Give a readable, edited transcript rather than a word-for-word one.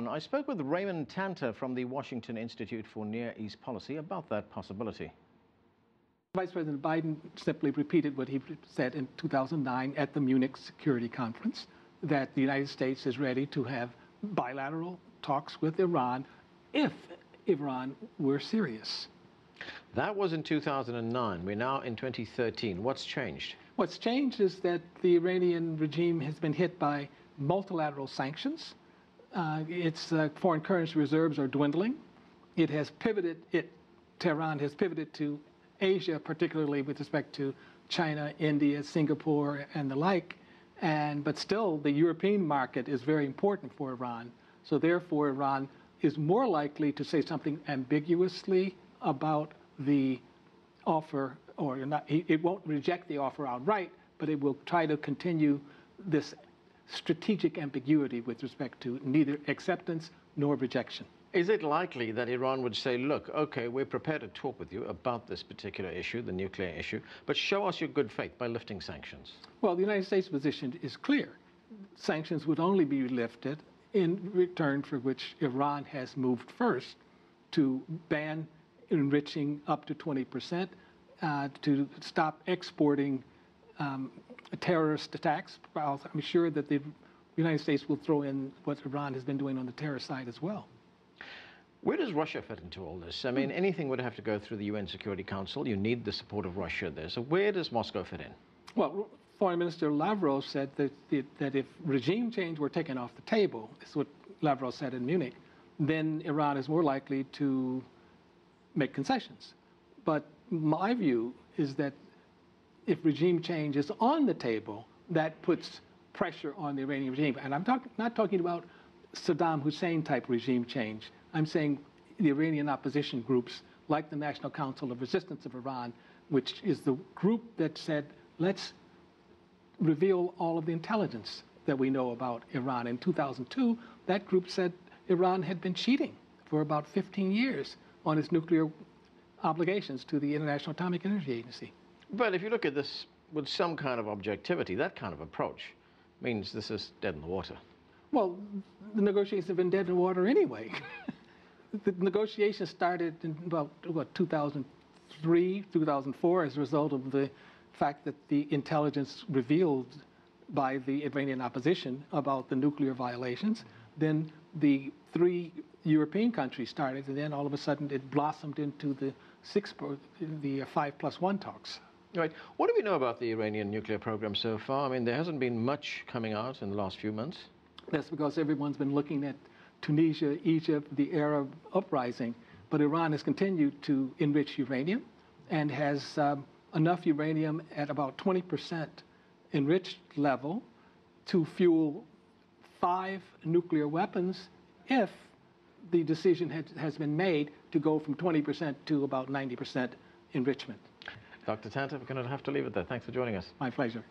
I spoke with Raymond Tanter from the Washington Institute for Near East Policy about that possibility. Vice President Biden simply repeated what he said in 2009 at the Munich Security Conference, that the United States is ready to have bilateral talks with Iran if Iran were serious. That was in 2009. We're now in 2013. What's changed? What's changed is that the Iranian regime has been hit by multilateral sanctions. Its foreign currency reserves are dwindling. It has pivoted, Tehran has pivoted to Asia, particularly with respect to China, India, Singapore, and the like. But still, the European market is very important for Iran. So therefore, Iran is more likely to say something ambiguously about the offer, or not. It won't reject the offer outright, but it will try to continue this strategic ambiguity with respect to neither acceptance nor rejection. Is it likely that Iran would say, look, okay, we're prepared to talk with you about this particular issue, the nuclear issue, but show us your good faith by lifting sanctions? Well, the United States' position is clear. Sanctions would only be lifted in return for which Iran has moved first to ban enriching up to 20%, to stop exporting terrorist attacks. I'm sure that the United States will throw in what Iran has been doing on the terror side as well. Where does Russia fit into all this? I mean, anything would have to go through the UN Security Council. You need the support of Russia there. So where does Moscow fit in? Well, Foreign Minister Lavrov said that if regime change were taken off the table, this is what Lavrov said in Munich, then Iran is more likely to make concessions. But my view is that if regime change is on the table, that puts pressure on the Iranian regime. And I'm not talking about Saddam Hussein type regime change. I'm saying the Iranian opposition groups, like the National Council of Resistance of Iran, which is the group that said, let's reveal all of the intelligence that we know about Iran. In 2002, that group said Iran had been cheating for about 15 years on its nuclear obligations to the International Atomic Energy Agency. But if you look at this with some kind of objectivity, that kind of approach means this is dead in the water. Well, the negotiations have been dead in the water anyway. The negotiations started in about, 2003, 2004 as a result of the fact that the intelligence revealed by the Iranian opposition about the nuclear violations. Then the 3 European countries started, and then all of a sudden it blossomed into the 5+1 talks. Right. What do we know about the Iranian nuclear program so far? I mean, there hasn't been much coming out in the last few months. That's because everyone's been looking at Tunisia, Egypt, the Arab uprising. But Iran has continued to enrich uranium and has enough uranium at about 20% enriched level to fuel 5 nuclear weapons if the decision has been made to go from 20% to about 90% enrichment. Dr. Tanter, we're going to have to leave it there. Thanks for joining us. My pleasure.